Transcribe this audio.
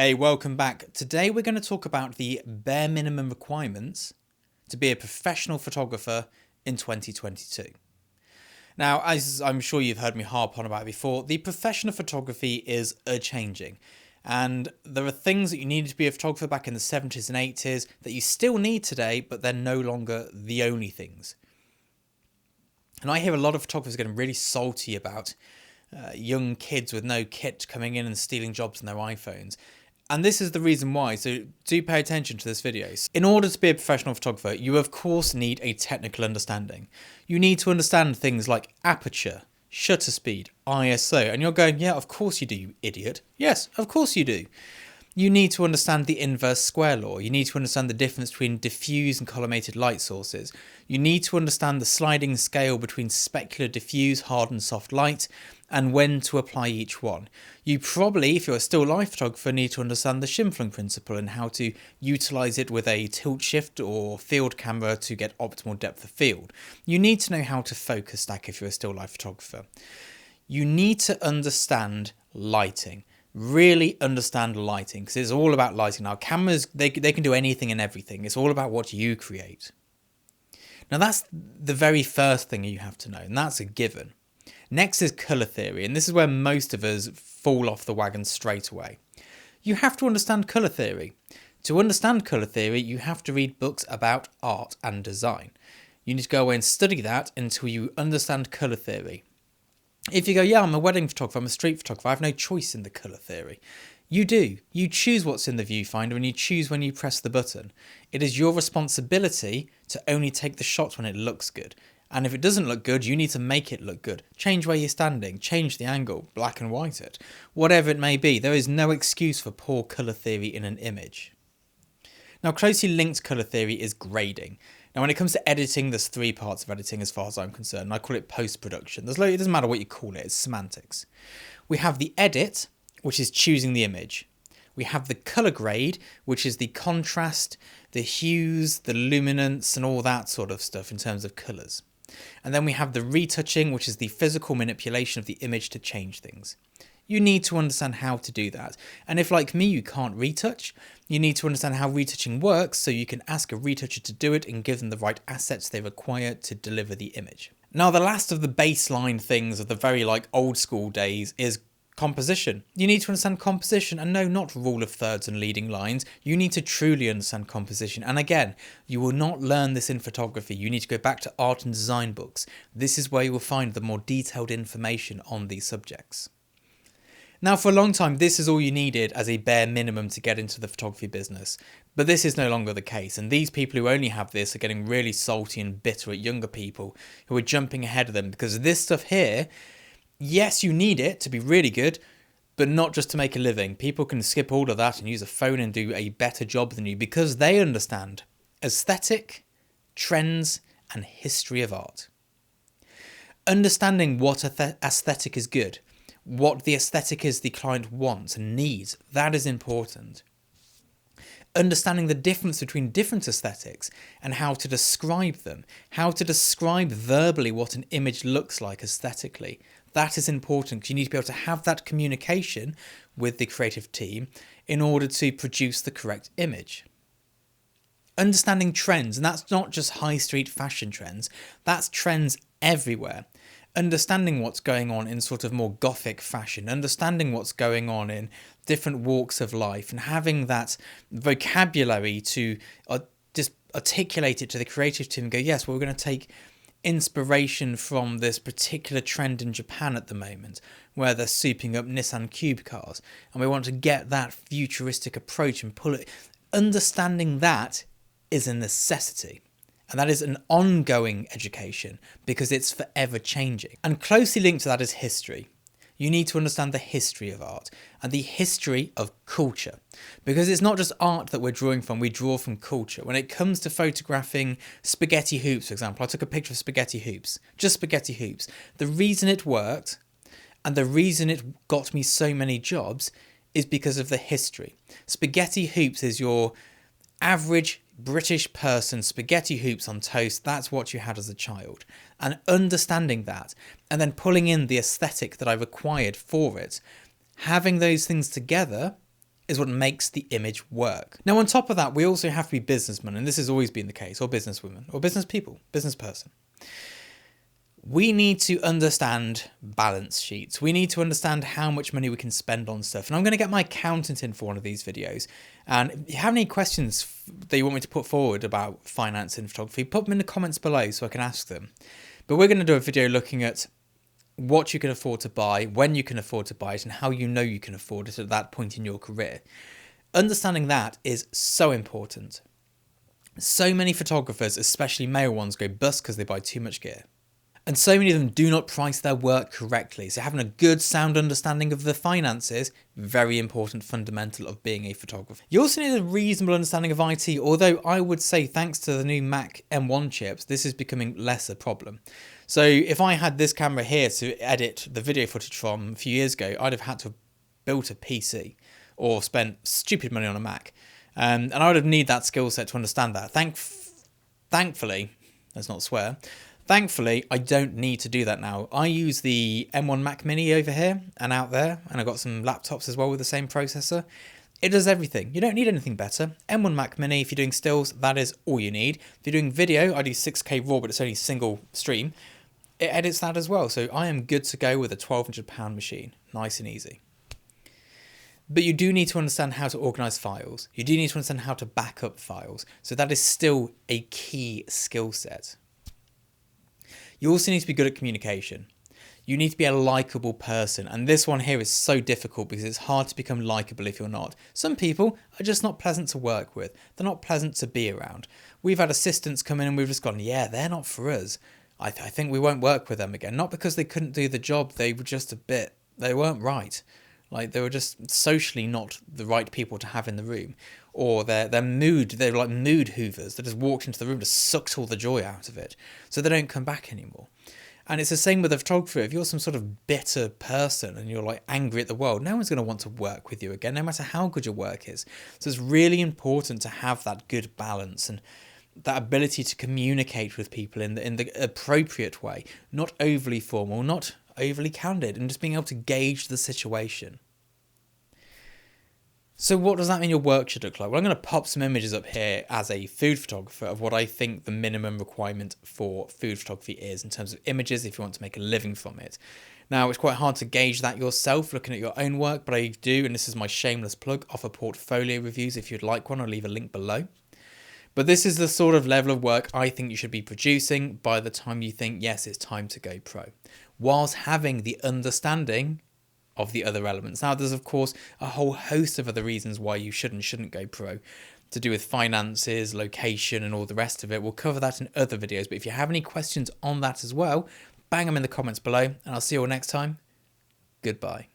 Hey, welcome back. Today we're going to talk about the bare minimum requirements to be a professional photographer in 2022. Now, as I'm sure you've heard me harp on about before, the profession of photography is a-changing. And there are things that you needed to be a photographer back in the 70s and 80s that you still need today, but they're no longer the only things. And I hear a lot of photographers getting really salty about young kids with no kit coming in and stealing jobs on their iPhones. And this is the reason why, so do pay attention to this video. In order to be a professional photographer, you of course need a technical understanding. You need to understand things like aperture, shutter speed, ISO, and you're going, yeah, of course you do, you idiot. Yes, of course you do. You need to understand the inverse square law. You need to understand the difference between diffuse and collimated light sources. You need to understand the sliding scale between specular, diffuse, hard and soft light, and when to apply each one. You probably, if you're a still life photographer, need to understand the Schimflung principle and how to utilise it with a tilt shift or field camera to get optimal depth of field. You need to know how to focus stack if you're a still life photographer. You need to understand lighting. Really understand lighting, because it's all about lighting. Now, cameras, they can do anything and everything. It's all about what you create. Now, that's the very first thing you have to know, and that's a given. Next is colour theory, and this is where most of us fall off the wagon straight away. You have to understand colour theory. To understand colour theory, you have to read books about art and design. You need to go away and study that until you understand colour theory. If you go, yeah, I'm a wedding photographer, I'm a street photographer, I have no choice in the colour theory. You do. You choose what's in the viewfinder and you choose when you press the button. It is your responsibility to only take the shot when it looks good. And if it doesn't look good, you need to make it look good. Change where you're standing, change the angle, black and white it. Whatever it may be, there is no excuse for poor colour theory in an image. Now, closely linked to colour theory is grading. Now, when it comes to editing, there's three parts of editing as far as I'm concerned. And I call it post-production. It doesn't matter what you call it, it's semantics. We have the edit, which is choosing the image. We have the colour grade, which is the contrast, the hues, the luminance, and all that sort of stuff in terms of colours. And then we have the retouching, which is the physical manipulation of the image to change things. You need to understand how to do that. And if, like me, you can't retouch, you need to understand how retouching works so you can ask a retoucher to do it and give them the right assets they require to deliver the image. Now, the last of the baseline things of the very old school days is composition. You need to understand composition, and no, not rule of thirds and leading lines. You need to truly understand composition. And again, you will not learn this in photography. You need to go back to art and design books. This is where you will find the more detailed information on these subjects. Now, for a long time, this is all you needed as a bare minimum to get into the photography business. But this is no longer the case. And these people who only have this are getting really salty and bitter at younger people who are jumping ahead of them, because this stuff here, yes, you need it to be really good, but not just to make a living. People can skip all of that and use a phone and do a better job than you because they understand aesthetic, trends, and history of art. Understanding what aesthetic is good, what the aesthetic is the client wants and needs, that is important. Understanding the difference between different aesthetics and how to describe them, how to describe verbally what an image looks like aesthetically, that is important because you need to be able to have that communication with the creative team in order to produce the correct image. Understanding trends, and that's not just high street fashion trends, that's trends everywhere. Understanding what's going on in sort of more gothic fashion, understanding what's going on in different walks of life, and having that vocabulary to just articulate it to the creative team and go, yes, well, we're going to take inspiration from this particular trend in Japan at the moment, where they're souping up Nissan Cube cars, and we want to get that futuristic approach and pull it. Understanding that is a necessity. And that is an ongoing education because it's forever changing. And closely linked to that is history. You need to understand the history of art and the history of culture, because it's not just art that we're drawing from, we draw from culture. When it comes to photographing spaghetti hoops, for example, I took a picture of spaghetti hoops, just spaghetti hoops. The reason it worked and the reason it got me so many jobs is because of the history. Spaghetti hoops is your average British person, spaghetti hoops on toast, that's what you had as a child. And understanding that, and then pulling in the aesthetic that I required for it, having those things together is what makes the image work. Now, on top of that, we also have to be businessmen, and this has always been the case, or businesswomen, or business people, business person. We need to understand balance sheets. We need to understand how much money we can spend on stuff. And I'm going to get my accountant in for one of these videos. And if you have any questions that you want me to put forward about finance in photography, put them in the comments below so I can ask them. But we're going to do a video looking at what you can afford to buy, when you can afford to buy it, and how you know you can afford it at that point in your career. Understanding that is so important. So many photographers, especially male ones, go bust because they buy too much gear. And so many of them do not price their work correctly. So having a good sound understanding of the finances, very important fundamental of being a photographer. You also need a reasonable understanding of IT, although I would say thanks to the new Mac M1 chips, this is becoming less a problem. So if I had this camera here to edit the video footage from a few years ago, I'd have had to have built a PC or spent stupid money on a Mac. And I would have need that skill set to understand that. Thankfully, let's not swear, thankfully, I don't need to do that now. I use the M1 Mac Mini over here and out there, and I've got some laptops as well with the same processor. It does everything. You don't need anything better. M1 Mac Mini, if you're doing stills, that is all you need. If you're doing video, I do 6K RAW, but it's only single stream. It edits that as well, so I am good to go with a £1,200 machine. Nice and easy. But you do need to understand how to organise files. You do need to understand how to back up files. So that is still a key skill set. You also need to be good at communication. You need to be a likeable person. And this one here is so difficult because it's hard to become likeable if you're not. Some people are just not pleasant to work with. They're not pleasant to be around. We've had assistants come in and we've just gone, yeah, they're not for us. I think we won't work with them again. Not because they couldn't do the job. They were just they weren't right. Like, they were just socially not the right people to have in the room. Or they're like mood hoovers that just walked into the room, just sucked all the joy out of it. So they don't come back anymore. And it's the same with a photographer. If you're some sort of bitter person and you're like angry at the world, no one's going to want to work with you again, no matter how good your work is. So it's really important to have that good balance and that ability to communicate with people in the appropriate way, not overly formal, not overly candid, and just being able to gauge the situation. So what does that mean your work should look like? Well, I'm going to pop some images up here as a food photographer of what I think the minimum requirement for food photography is in terms of images if you want to make a living from it. Now, it's quite hard to gauge that yourself looking at your own work, but I do, and this is my shameless plug, offer portfolio reviews. If you'd like one, I'll leave a link below. But this is the sort of level of work I think you should be producing by the time you think, yes, it's time to go pro, whilst having the understanding of the other elements. Now, there's, of course, a whole host of other reasons why you should and shouldn't go pro, to do with finances, location, and all the rest of it. We'll cover that in other videos, but if you have any questions on that as well, bang them in the comments below, and I'll see you all next time. Goodbye.